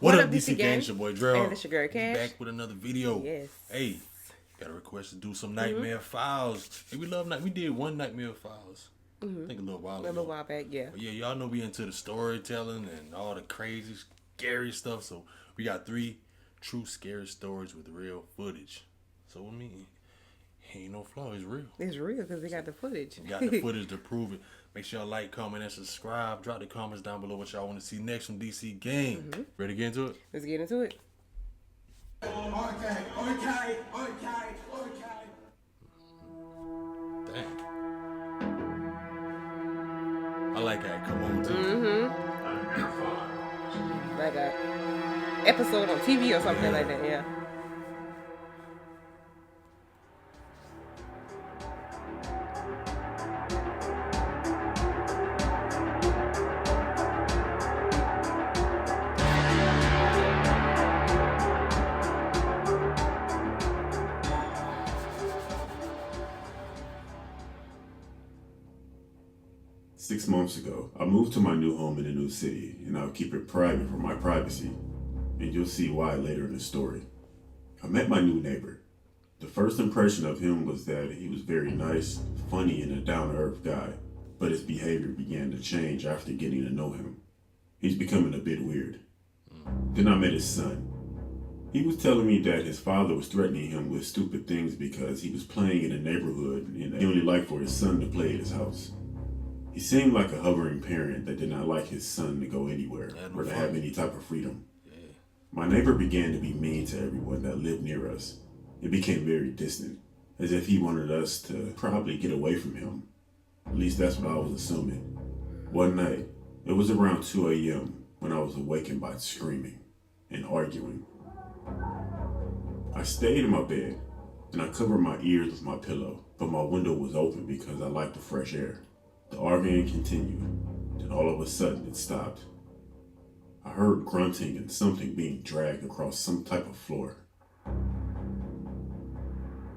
What up, DC Gang? It's your boy DreadHawk. And it's your girl Cash. Back with another video. Yes. Hey, got a request to do some Nightmare Files. Hey, we love night. We did one Nightmare Files. I think a little while ago. A little while back, yeah. But yeah, y'all know we into the storytelling and all the crazy, scary stuff. So we got 3 true scary stories with real footage. So I mean, ain't no flaw. It's real. It's real because we got the footage. We got the footage to prove it. Make sure y'all like, comment, and subscribe. Drop the comments down below what y'all want to see next from DC Gang. Ready to get into it? Let's get into it. Dang. I like that. Come on, too. Like a episode on TV or something like that, yeah. Six months ago, I moved to my new home in a new city, and I'll keep it private for my privacy, and you'll see why later in the story. I met my new neighbor. The first impression of him was that he was very nice, funny, and a down-to-earth guy, but his behavior began to change after getting to know him. He's becoming a bit weird. Then I met his son. He was telling me that his father was threatening him with stupid things because he was playing in the neighborhood and he only liked for his son to play at his house. He seemed like a hovering parent that did not like his son to go anywhere or to have any type of freedom. My neighbor began to be mean to everyone that lived near us. It became very distant, as if he wanted us to probably get away from him. At least that's what I was assuming. One night, it was around 2 a.m. when I was awakened by screaming and arguing. I stayed in my bed and I covered my ears with my pillow, but my window was open because I liked the fresh air. The arguing continued, and all of a sudden it stopped. I heard grunting and something being dragged across some type of floor.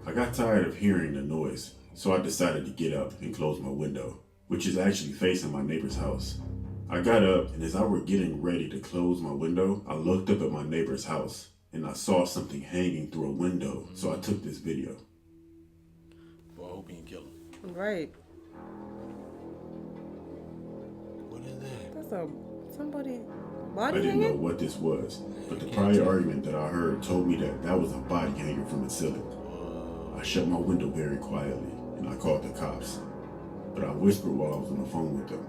I got tired of hearing the noise, so I decided to get up and close my window, which is actually facing my neighbor's house. I got up, and as I were getting ready to close my window, I looked up at my neighbor's house, and I saw something hanging through a window, so I took this video. Boy, I hope he didn't kill him. Right. That? Somebody I body didn't know hanging? what this was, but the prior argument that I heard told me that that was a body hanging from the ceiling. I shut my window very quietly, and I called the cops. But I whispered while I was on the phone with them.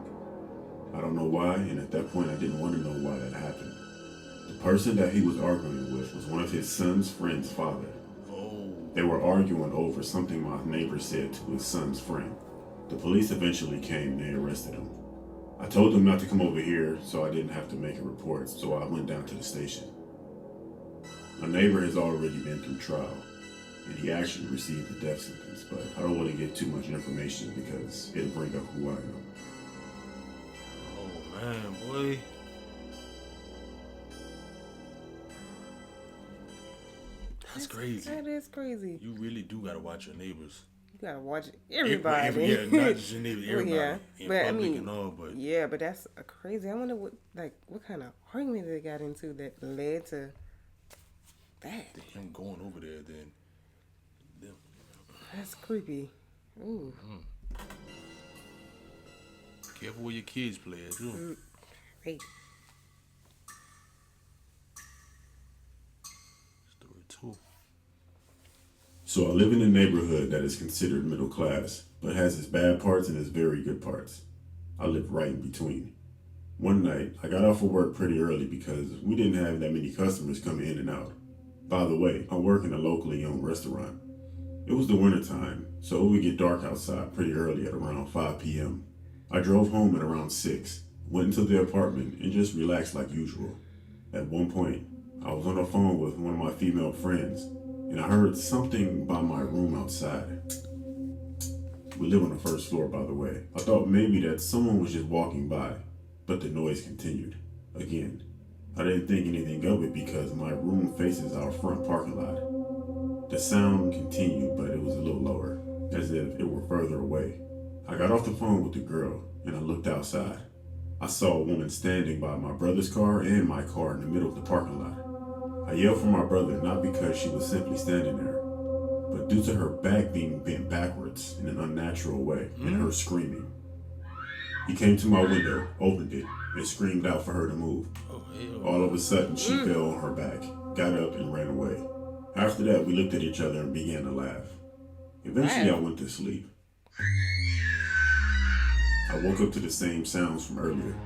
I don't know why, and at that point I didn't want to know why that happened. The person that he was arguing with was one of his son's friend's father. They were arguing over something my neighbor said to his son's friend. The police eventually came and they arrested him. I told them not to come over here so I didn't have to make a report, so I went down to the station. My neighbor has already been through trial, and he actually received a death sentence, but I don't want to give too much information because it'll bring up who I am. Oh man, boy. That's crazy. That is crazy. You really do gotta watch your neighbors. You gotta watch everybody. Yeah, not just your neighbors, everybody. Yeah, In but I public mean, and all, but yeah, but that's crazy. I wonder what kind of argument they got into that led to that. him going over there, then them. That's creepy. Ooh. Careful where your kids play at too. Hey. Story 2. So I live in a neighborhood that is considered middle class, but has its bad parts and its very good parts. I live right in between. One night, I got off of work pretty early because we didn't have that many customers coming in and out. By the way, I work in a locally owned restaurant. It was the winter time, so it would get dark outside pretty early at around 5 p.m. I drove home at around 6, went into the apartment, and just relaxed like usual. At one point, I was on the phone with one of my female friends, and I heard something by my room outside. We live on the first floor, by the way. I thought maybe that someone was just walking by, but the noise continued. Again, I didn't think anything of it because my room faces our front parking lot. The sound continued, but it was a little lower, as if it were further away. I got off the phone with the girl, and I looked outside. I saw a woman standing by my brother's car and my car in the middle of the parking lot. I yelled for my brother not because she was simply standing there, but due to her back being bent backwards in an unnatural way and her screaming. He came to my window, opened it, and screamed out for her to move. All of a sudden, she fell on her back, got up, and ran away. After that, we looked at each other and began to laugh. Eventually, I went to sleep. I woke up to the same sounds from earlier.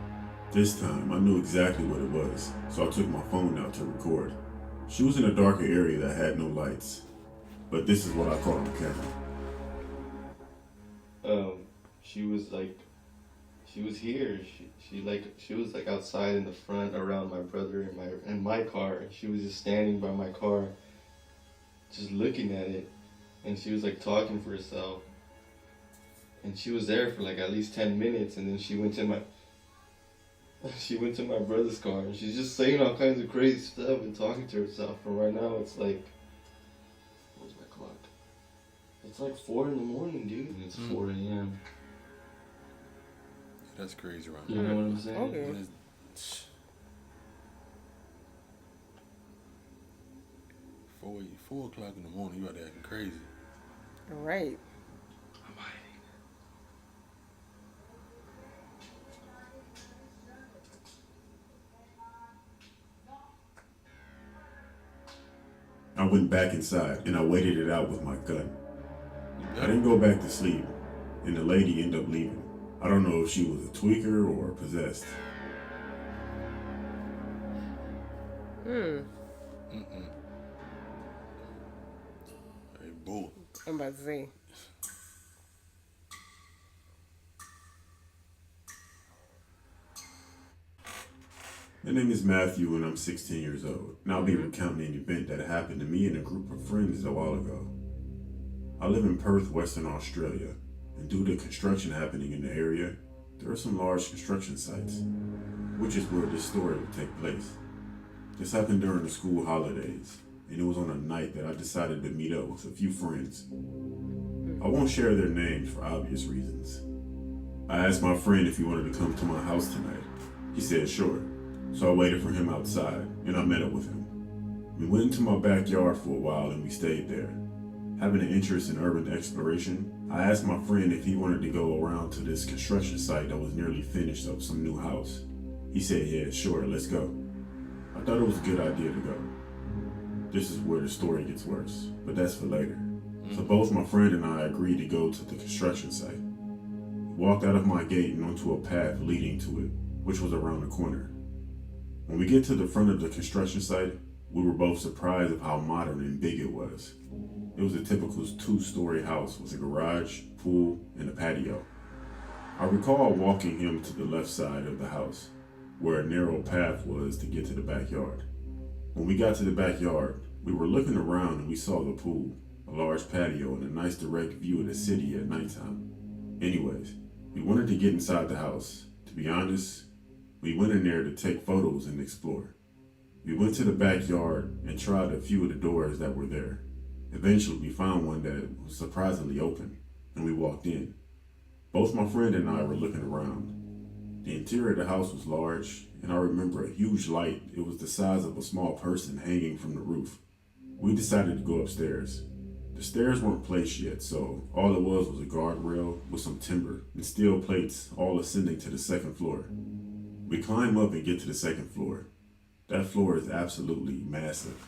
This time, I knew exactly what it was, so I took my phone out to record. She was in a darker area that had no lights, but this is what I caught on camera. She was here. She was like outside in the front around my brother and my car. And she was just standing by my car, just looking at it, and she was like talking for herself. And she was there for like at least 10 minutes, and then she went to my brother's car, and she's just saying all kinds of crazy stuff and talking to herself. And right now it's like, where's my clock? It's like 4 in the morning, dude. And it's 4 a.m. That's crazy, right? You know what I'm saying? Okay. Four o'clock in the morning, you out there acting crazy. All right. I'm hiding. I went back inside and I waited it out with my gun. I didn't go back to sleep, and the lady ended up leaving. I don't know if she was a tweaker or possessed. Hey, bull. I'm about to say. My name is Matthew and I'm 16 years old, and I'll be recounting an event that happened to me and a group of friends a while ago. I live in Perth, Western Australia, and due to construction happening in the area, there are some large construction sites, which is where this story will take place. This happened during the school holidays, and it was on a night that I decided to meet up with a few friends. I won't share their names for obvious reasons. I asked my friend if he wanted to come to my house tonight. He said sure, so I waited for him outside, and I met up with him. We went into my backyard for a while and we stayed there. Having an interest in urban exploration, I asked my friend if he wanted to go around to this construction site that was nearly finished of some new house. He said, yeah, sure, let's go. I thought it was a good idea to go. This is where the story gets worse, but that's for later. So both my friend and I agreed to go to the construction site. We walked out of my gate and onto a path leading to it, which was around the corner. When we get to the front of the construction site, we were both surprised of how modern and big it was. It was a typical 2-story house with a garage, pool, and a patio. I recall walking him to the left side of the house, where a narrow path was to get to the backyard. When we got to the backyard, we were looking around and we saw the pool, a large patio, and a nice direct view of the city at nighttime. Anyways, we wanted to get inside the house. To be honest, we went in there to take photos and explore. We went to the backyard and tried a few of the doors that were there. Eventually, we found one that was surprisingly open, and we walked in. Both my friend and I were looking around. The interior of the house was large, and I remember a huge light. It was the size of a small person hanging from the roof. We decided to go upstairs. The stairs weren't placed yet, so all it was a guardrail with some timber and steel plates all ascending to the second floor. We climb up and get to the second floor. That floor is absolutely massive.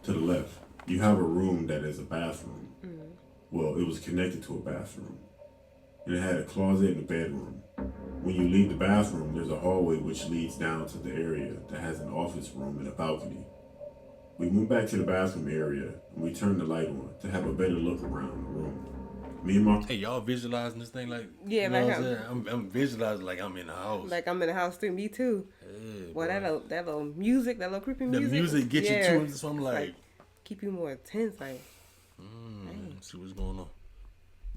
To the left, you have a room that is a bathroom. Well, it was connected to a bathroom. And it had a closet and a bedroom. When you leave the bathroom, there's a hallway which leads down to the area that has an office room and a balcony. We went back to the bathroom area and we turned the light on to have a better look around the room. Me and my... Hey, y'all visualizing this thing like... Yeah, you know like what I'm saying? I'm visualizing like I'm in the house. Like I'm in the house too. Me too. Yeah, Well, bro. that little music, that little creepy The music. music get you to it, so I'm like... keep you more tense, like. See what's going on.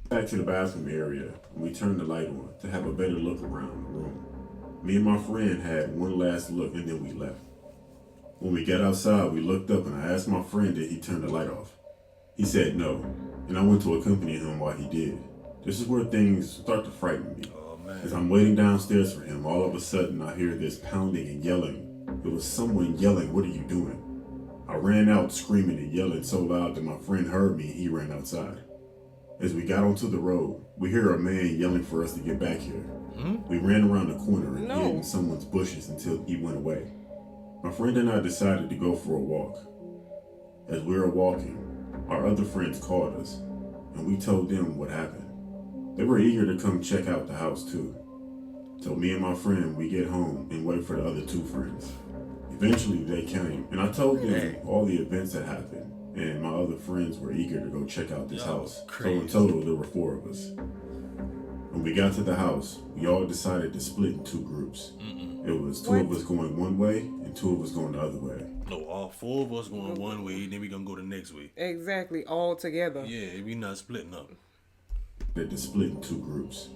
Back to the bathroom area and we turned the light on to have a better look around the room. Me and my friend had one last look and then we left. When we got outside, we looked up and I asked my friend did he turn the light off. He said no, and I went to accompany him while he did. This is where things start to frighten me. Oh, man. bad. As I'm waiting downstairs for him, all of a sudden I hear this pounding and yelling. It was someone yelling, "What are you doing?" I ran out screaming and yelling so loud that my friend heard me and he ran outside. As we got onto the road, we hear a man yelling for us to get back here. We ran around the corner and hid in someone's bushes until he went away. My friend and I decided to go for a walk. As we were walking, our other friends called us, and we told them what happened. They were eager to come check out the house too. So me and my friend, we get home and wait for the other two friends. Eventually they came, and I told them all the events that happened, and my other friends were eager to go check out this house. Crazy. So in total, there were 4 of us. When we got to the house, we all decided to split in 2 groups. It was 2 of us going one way, and 2 of us going the other way. No, all 4 of us going one way, then we gonna go the next way. Exactly, all together. Yeah, we not splitting up. We had to split in 2 groups.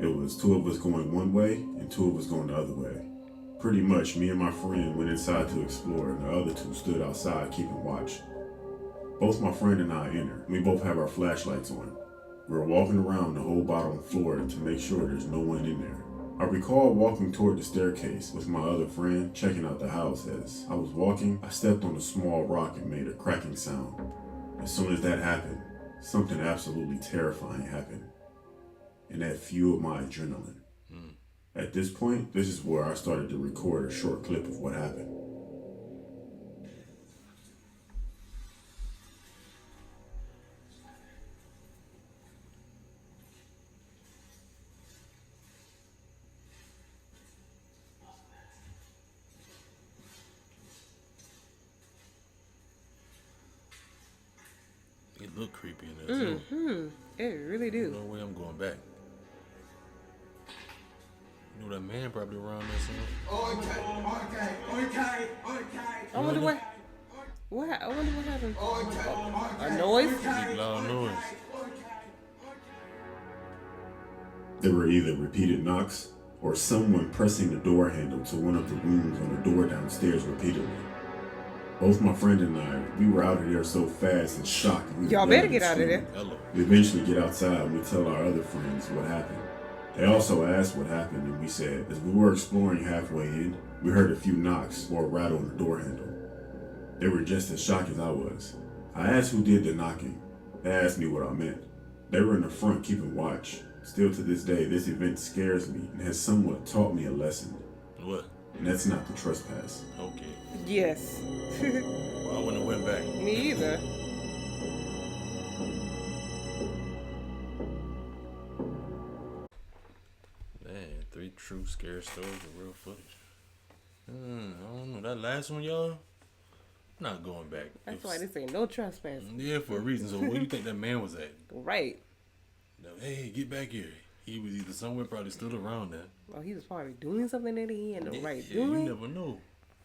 It was 2 of us going one way, and 2 of us going the other way. Pretty much, me and my friend went inside to explore, and the other 2 stood outside keeping watch. Both my friend and I entered. We both have our flashlights on. We were walking around the whole bottom floor to make sure there's no one in there. I recall walking toward the staircase with my other friend, checking out the house. As I was walking, I stepped on a small rock and made a cracking sound. As soon as that happened, something absolutely terrifying happened, and that fueled my adrenaline. At this point, this is where I started to record a short clip of what happened. It look creepy in there too. It really do. No way I'm going back. You know that man probably around there somewhere. I wonder what. I wonder what happened. A noise? Big loud noise. There were either repeated knocks or someone pressing the door handle to one of the rooms on the door downstairs repeatedly. Both my friend and I, we were out of there so fast and shocked. Y'all better get out of there. Hello. We eventually get outside and we tell our other friends what happened. They also asked what happened, and we said, as we were exploring halfway in, we heard a few knocks or a rattle on the door handle. They were just as shocked as I was. I asked who did the knocking. They asked me what I meant. They were in the front keeping watch. Still to this day, this event scares me and has somewhat taught me a lesson. What? And that's not to trespass. Okay. Yes. Well, I wouldn't have went back. Me either. Man, 3 true scary stories with real footage. I don't know. That last one, y'all, not going back. That's why they say no trespassing. Yeah, for a reason. So where do you think that man was at? Right. Hey, get back here. He was either somewhere, probably stood around there. Well, he was probably doing something that he had no right Yeah, you doing. never know.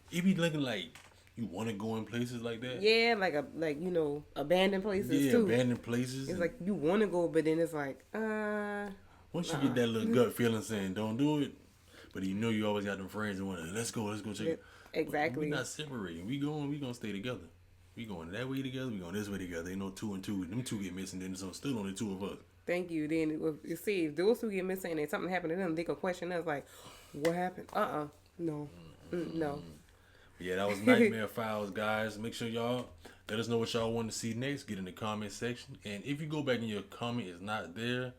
He be looking like you want to go in places like that. Yeah, like abandoned places too. Abandoned places. It's like you want to go, but then it's like, Once you get that little gut feeling saying don't do it, but you know you always got them friends that want to let's go check it. Exactly. We're not separating. We gonna stay together. We going that way together. We going this way together. Ain't no 2 and 2. Them 2 get missing. Then there's still only 2 of us. Thank you. Then you see, if those 2 get missing and something happened to them, they could question us like, what happened? No, no. Yeah, that was Nightmare Files, guys. Make sure y'all let us know what y'all want to see next. Get in the comment section. And if you go back and your comment is not there,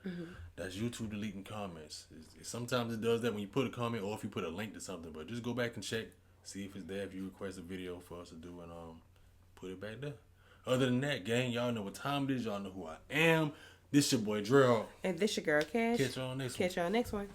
that's YouTube deleting comments. Sometimes it does that when you put a comment or if you put a link to something. But just go back and check. See if it's there. If you request a video for us to do and put it back there. Other than that, gang, y'all know what time it is. Y'all know who I am. This your boy, DreadHawk. And this your girl, Cash. Catch y'all next one. Catch y'all next one.